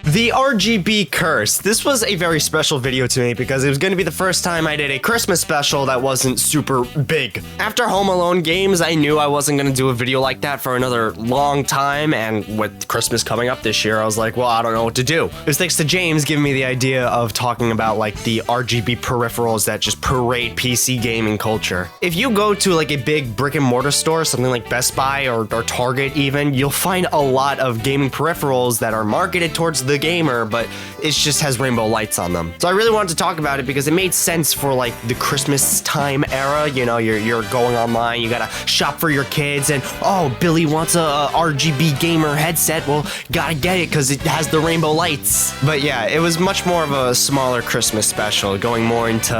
The RGB curse. This was a very special video to me because it was going to be the first time I did a Christmas special that wasn't super big. After Home Alone games, I knew I wasn't going to do a video like that for another long time, and with Christmas coming up this year, I was like, well, I don't know what to do. It was thanks to James giving me the idea of talking about like the RGB peripherals that just parade PC gaming culture. If you go to like a big brick and mortar store, something like Best Buy or Target even, you'll find a lot of gaming peripherals that are marketed towards the gamer, but it just has rainbow lights on them. So I really wanted to talk about it because it made sense for like the Christmas time era. You know, you're going online, you gotta shop for your kids, and oh, Billy wants a RGB gamer headset. Well, gotta get it because it has the rainbow lights. But yeah, it was much more of a smaller Christmas special, going more into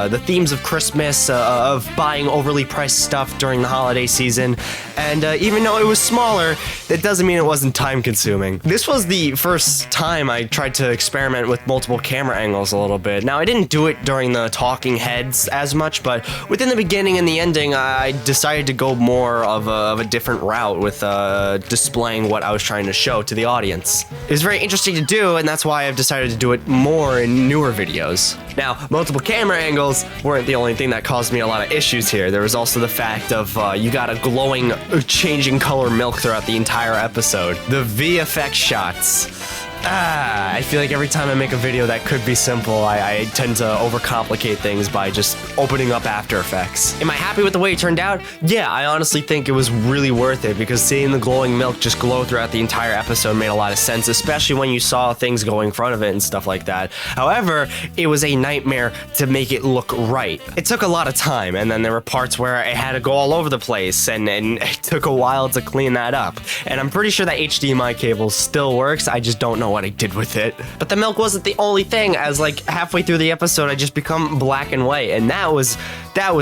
the themes of Christmas, of buying overly priced stuff during the holiday season. And even though it was smaller, that doesn't mean it wasn't time consuming. This was the first time I tried to experiment with multiple camera angles a little bit. Now, I didn't do it during the talking heads as much, but within the beginning and the ending, I decided to go more of a different route with displaying what I was trying to show to the audience. It was very interesting to do, and that's why I've decided to do it more in newer videos. Now, multiple camera angles weren't the only thing that caused me a lot of issues here. There was also the fact of you got a glowing, changing color milk throughout the entire episode. The VFX shots. I feel like every time I make a video that could be simple, I tend to overcomplicate things by just opening up After Effects. Am I happy with the way it turned out? Yeah, I honestly think it was really worth it because seeing the glowing milk just glow throughout the entire episode made a lot of sense, especially when you saw things going in front of it and stuff like that. However, it was a nightmare to make it look right. It took a lot of time, and then there were parts where it had to go all over the place, and it took a while to clean that up. And I'm pretty sure that HDMI cable still works, I just don't know what I did with it. But the milk wasn't the only thing, as like halfway through the episode I just become black and white, and that was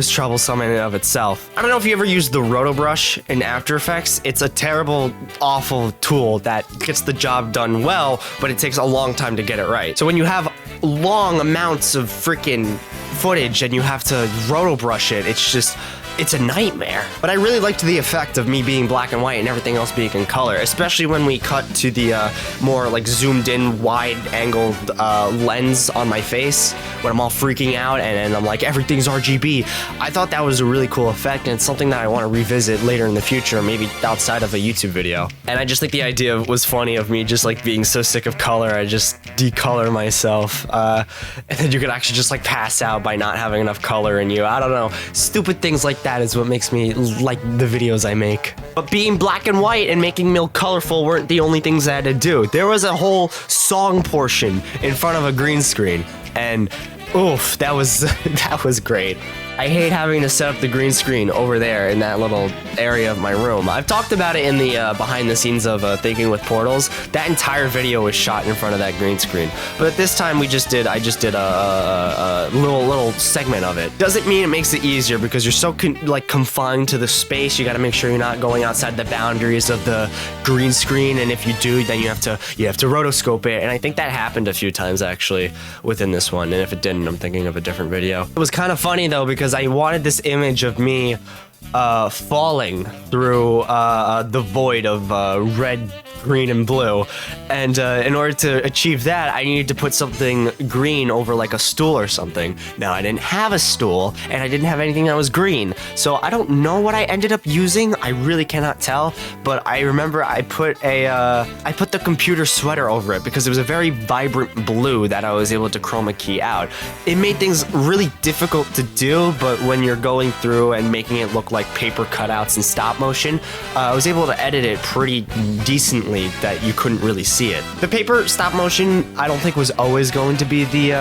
troublesome in and of itself. I don't know if you ever used the roto brush in After Effects. It's a terrible, awful tool that gets the job done well, but it takes a long time to get it right. So when you have long amounts of freaking footage and you have to roto brush it, it's a nightmare. But I really liked the effect of me being black and white and everything else being in color, especially when we cut to the more like zoomed in, wide angled lens on my face when I'm all freaking out and I'm like, everything's RGB. I thought that was a really cool effect, and it's something that I want to revisit later in the future, maybe outside of a YouTube video. And I just think the idea was funny of me just like being so sick of color, I just decolor myself. And then you could actually just like pass out by not having enough color in you. I don't know. Stupid things like that is what makes me like the videos I make. But being black and white and making milk colorful weren't the only things I had to do. There was a whole song portion in front of a green screen, and oof, that was great. I hate having to set up the green screen over there in that little area of my room. I've talked about it in the behind the scenes of Thinking with Portals. That entire video was shot in front of that green screen. But this time I just did a little segment of it. Doesn't mean it makes it easier because you're so confined to the space. You got to make sure you're not going outside the boundaries of the green screen, and if you do, then you have to rotoscope it. And I think that happened a few times actually within this one. And if it didn't, I'm thinking of a different video. It was kind of funny though because I wanted this image of me falling through the void of red, green, and blue, and in order to achieve that, I needed to put something green over like a stool or something. Now, I didn't have a stool, and I didn't have anything that was green, so I don't know what I ended up using. I really cannot tell, but I remember I put the computer sweater over it because it was a very vibrant blue that I was able to chroma key out. It made things really difficult to do, but when you're going through and making it look like paper cutouts and stop motion, I was able to edit it pretty decently that you couldn't really see it. The paper stop motion, I don't think was always going to be the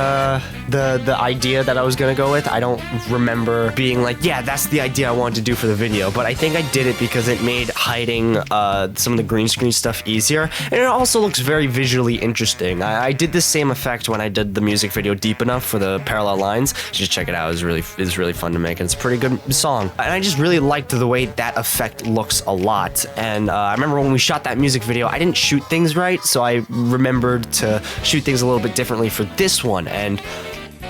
idea that I was gonna go with. I don't remember being like, yeah, that's the idea I wanted to do for the video, but I think I did it because it made hiding some of the green screen stuff easier, and it also looks very visually interesting. I did the same effect when I did the music video Deep Enough for the parallel lines. Just check it out. It's really fun to make, and it's a pretty good song. And I just really liked the way that effect looks a lot. And I remember when we shot that music video, I didn't shoot things right, so I remembered to shoot things a little bit differently for this one, and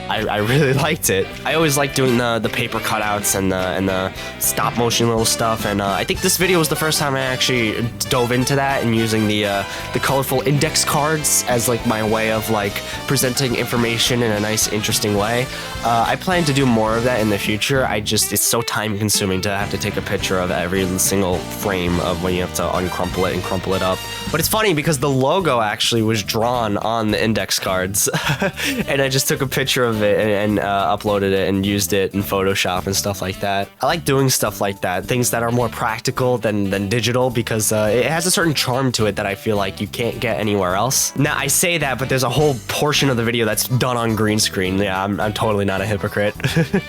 I really liked it. I always like doing the paper cutouts and the stop motion little stuff, and I think this video was the first time I actually dove into that and using the colorful index cards as like my way of like presenting information in a nice, interesting way. I plan to do more of that in the future. It's so time consuming to have to take a picture of every single frame of when you have to uncrumple it and crumple it up. But it's funny because the logo actually was drawn on the index cards and I just took a picture of it and uploaded it and used it in Photoshop and stuff like that. I like doing stuff like that, things that are more practical than digital, because it has a certain charm to it that I feel like you can't get anywhere else. Now, I say that, but there's a whole portion of the video that's done on green screen. Yeah, I'm totally not a hypocrite.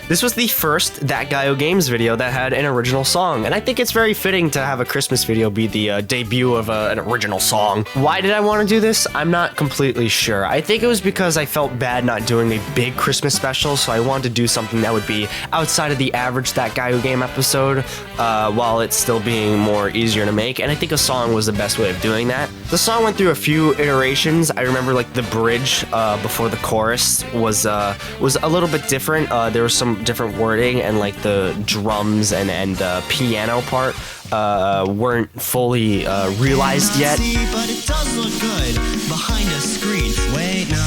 This was the first That Guy Who Games video that had an original song, and I think it's very fitting to have a Christmas video be the debut of an original song. Why did I want to do this? I'm not completely sure. I think it was because I felt bad not doing a big Christmas special, so I wanted to do something that would be outside of the average That Guy Who Game episode, while it's still being more easier to make, and I think a song was the best way of doing that. The song went through a few iterations. I remember like the bridge before the chorus was a little bit different. There was some different wording, and like the drums and piano part weren't fully realized yet. But it does look good behind a screen. Wait, no,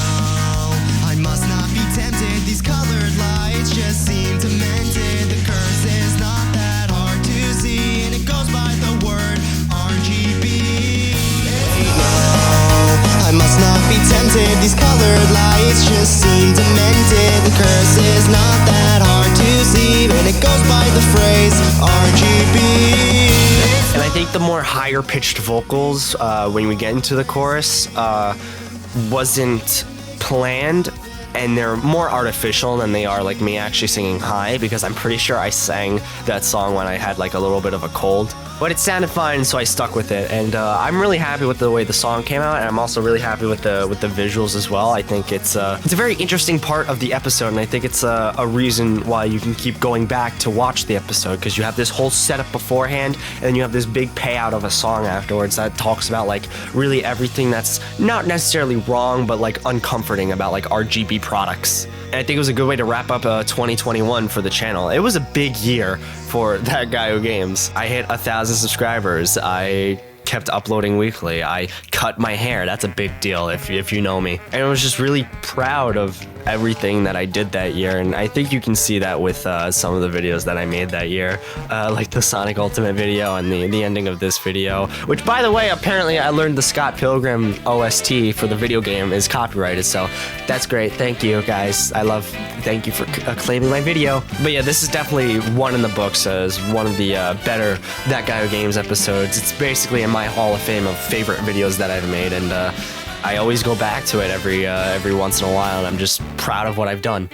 I must not be tempted. These colored lights just seem demented. The curse is not that hard to see, and it goes by the word RGB. Wait, no, I must not be tempted. These colored lights just seem demented. The curse is not that hard to see, and it goes by the phrase RGB. And I think the more higher pitched vocals when we get into the chorus wasn't planned, and they're more artificial than they are like me actually singing high, because I'm pretty sure I sang that song when I had like a little bit of a cold. But it sounded fine, so I stuck with it, and I'm really happy with the way the song came out, and I'm also really happy with the visuals as well. I think it's a very interesting part of the episode, and I think it's a reason why you can keep going back to watch the episode, because you have this whole setup beforehand, and then you have this big payout of a song afterwards that talks about like really everything that's not necessarily wrong, but like uncomforting about like RGB products. And I think it was a good way to wrap up 2021 for the channel. It was a big year for That Guy Who Games. I hit 1,000 subscribers. I kept uploading weekly. I cut my hair. That's a big deal if you know me. And I was just really proud of everything that I did that year, and I think you can see that with some of the videos that I made that year, like the Sonic Ultimate video and the ending of this video, which, by the way, apparently I learned the Scott Pilgrim OST for the video game is copyrighted, so that's great. Thank you, guys. Thank you for claiming my video. But yeah, this is definitely one in the books as one of the better That Guy Who Games episodes. It's basically in my Hall of Fame of favorite videos that I've made, and I always go back to it every once in a while, and I'm just proud of what I've done.